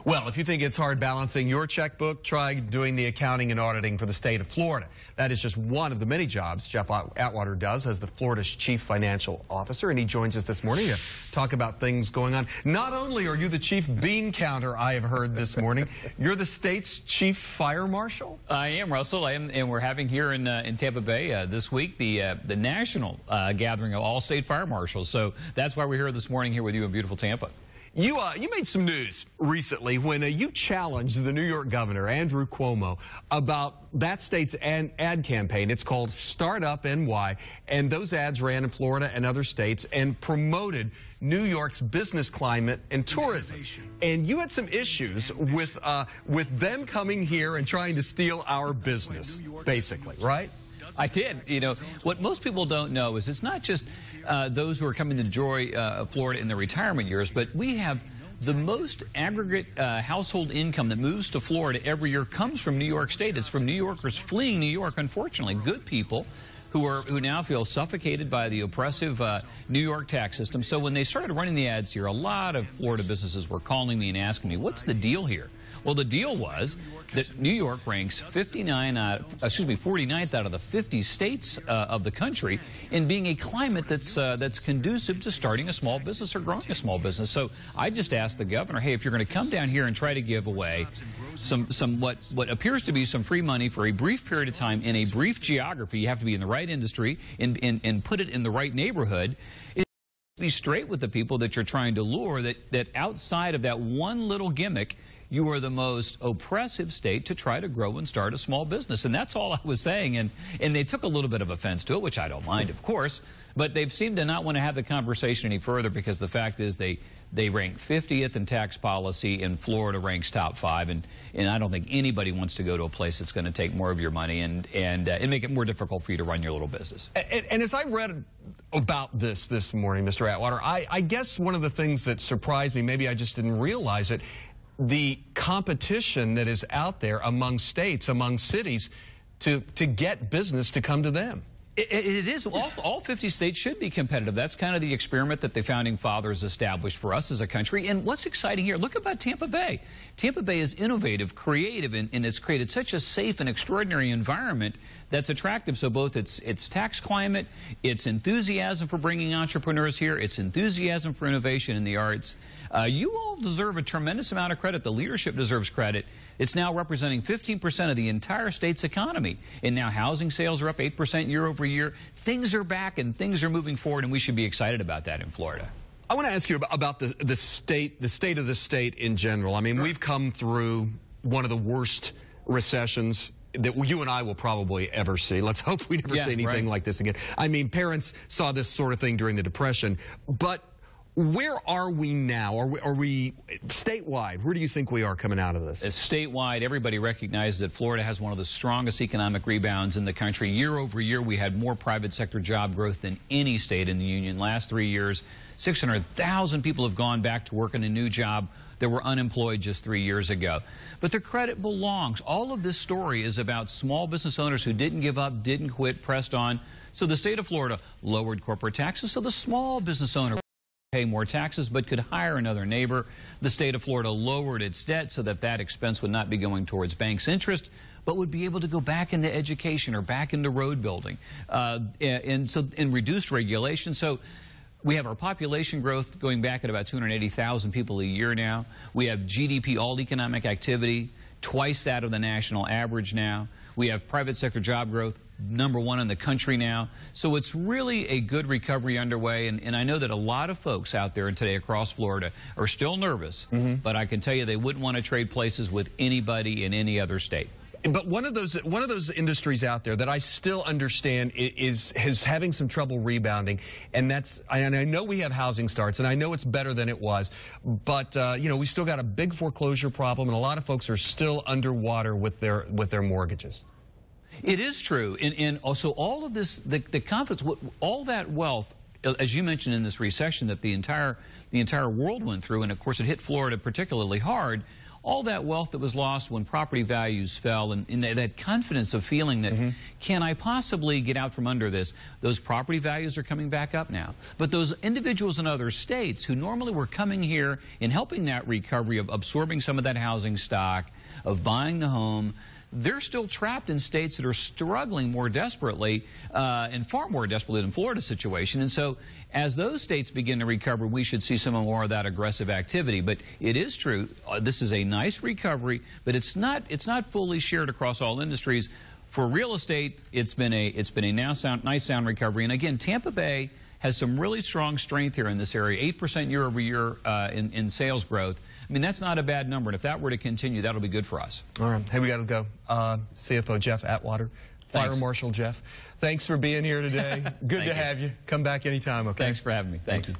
Well, if you think it's hard balancing your checkbook, try doing the accounting and auditing for the state of Florida. That is just one of the many jobs Jeff Atwater does as the Florida's chief financial officer, and he joins us this morning to talk about things going on. Not only are you the chief bean counter, I have heard this morning, you're the state's chief fire marshal? I am, Russell. I am, and we're having here in Tampa Bay this week the national gathering of all state fire marshals. So that's why we're here this morning here with you in beautiful Tampa. You made some news recently when you challenged the New York governor, Andrew Cuomo, about that state's ad campaign. It's called Startup NY, and those ads ran in Florida and other states and promoted New York's business climate and tourism. And you had some issues with them coming here and trying to steal our business, basically, right? I did. You know, what most people don't know is it's not just those who are coming to enjoy Florida in their retirement years, but we have the most aggregate household income that moves to Florida every year comes from New York State. It's from New Yorkers fleeing New York, unfortunately. Good people who now feel suffocated by the oppressive New York tax system. So when they started running the ads here, a lot of Florida businesses were calling me and asking me, what's the deal here? Well, the deal was that New York ranks 49th out of the 50 states of the country in being a climate that's conducive to starting a small business or growing a small business. So I just asked the governor, hey, if you're going to come down here and try to give away what appears to be some free money for a brief period of time in a brief geography, you have to be in the right industry and put it in the right neighborhood. Be straight with the people that you're trying to lure, that outside of that one little gimmick, you are the most oppressive state to try to grow and start a small business. And that's all I was saying. And they took a little bit of offense to it, which I don't mind, of course. But they've seemed to not want to have the conversation any further because the fact is they rank 50th in tax policy and Florida ranks top 5. And I don't think anybody wants to go to a place that's going to take more of your money and make it more difficult for you to run your little business. And as I read about this morning, Mr. Atwater, I guess one of the things that surprised me, maybe I just didn't realize it, the competition that is out there among states, among cities, to get business to come to them. It is. All 50 states should be competitive. That's kind of the experiment that the Founding Fathers established for us as a country. And what's exciting here, look about Tampa Bay. Tampa Bay is innovative, creative, and has created such a safe and extraordinary environment that's attractive. So both its tax climate, its enthusiasm for bringing entrepreneurs here, its enthusiasm for innovation in the arts. You all deserve a tremendous amount of credit. The leadership deserves credit. It's now representing 15% of the entire state's economy. And now housing sales are up 8% year over year. Things are back and things are moving forward, and we should be excited about that in Florida. I want to ask you about the state of the state in general. I mean, we've come through one of the worst recessions that you and I will probably ever see. Let's hope we never see anything like this again. I mean, parents saw this sort of thing during the Depression, but where are we now? Are we statewide? Where do you think we are coming out of this? Statewide, everybody recognizes that Florida has one of the strongest economic rebounds in the country. Year over year, we had more private sector job growth than any state in the union. Last 3 years, 600,000 people have gone back to work in a new job that were unemployed just 3 years ago. But the credit belongs. All of this story is about small business owners who didn't give up, didn't quit, pressed on. So the state of Florida lowered corporate taxes so the small business owner pay more taxes but could hire another neighbor. The state of Florida lowered its debt so that expense would not be going towards banks' interest, but would be able to go back into education or back into road building and reduced regulation. So we have our population growth going back at about 280,000 people a year now. We have GDP, all economic activity, twice that of the national average now. We have private sector job growth, #1 in the country now. So it's really a good recovery underway. And I know that a lot of folks out there today across Florida are still nervous, but I can tell you they wouldn't want to trade places with anybody in any other state. But one of those industries out there that I still understand is having some trouble rebounding, and I know we have housing starts, and I know it's better than it was, but you know, we still got a big foreclosure problem, and a lot of folks are still underwater with their mortgages. It is true, and also all of this, the confidence, all that wealth, as you mentioned in this recession that the entire world went through, and of course it hit Florida particularly hard. all that wealth that was lost when property values fell, and that confidence of feeling that, can I possibly get out from under this? Those property values are coming back up now. But those individuals in other states who normally were coming here and helping that recovery of absorbing some of that housing stock, of buying the home, they're still trapped in states that are struggling more desperately and far more desperately than Florida's situation. And so as those states begin to recover, we should see some more of that aggressive activity. But it is true, this is a nice recovery, but it's not fully shared across all industries. For real estate, it's been a nice sound recovery. And again, Tampa Bay has some really strong strength here in this area, 8% year over year in sales growth. I mean, that's not a bad number, and if that were to continue, that'll be good for us. All right. Hey, we got to go. CFO Jeff Atwater, Fire Marshal Jeff, thanks for being here today. Good to have you. Come back anytime, okay? Thanks for having me. Thanks.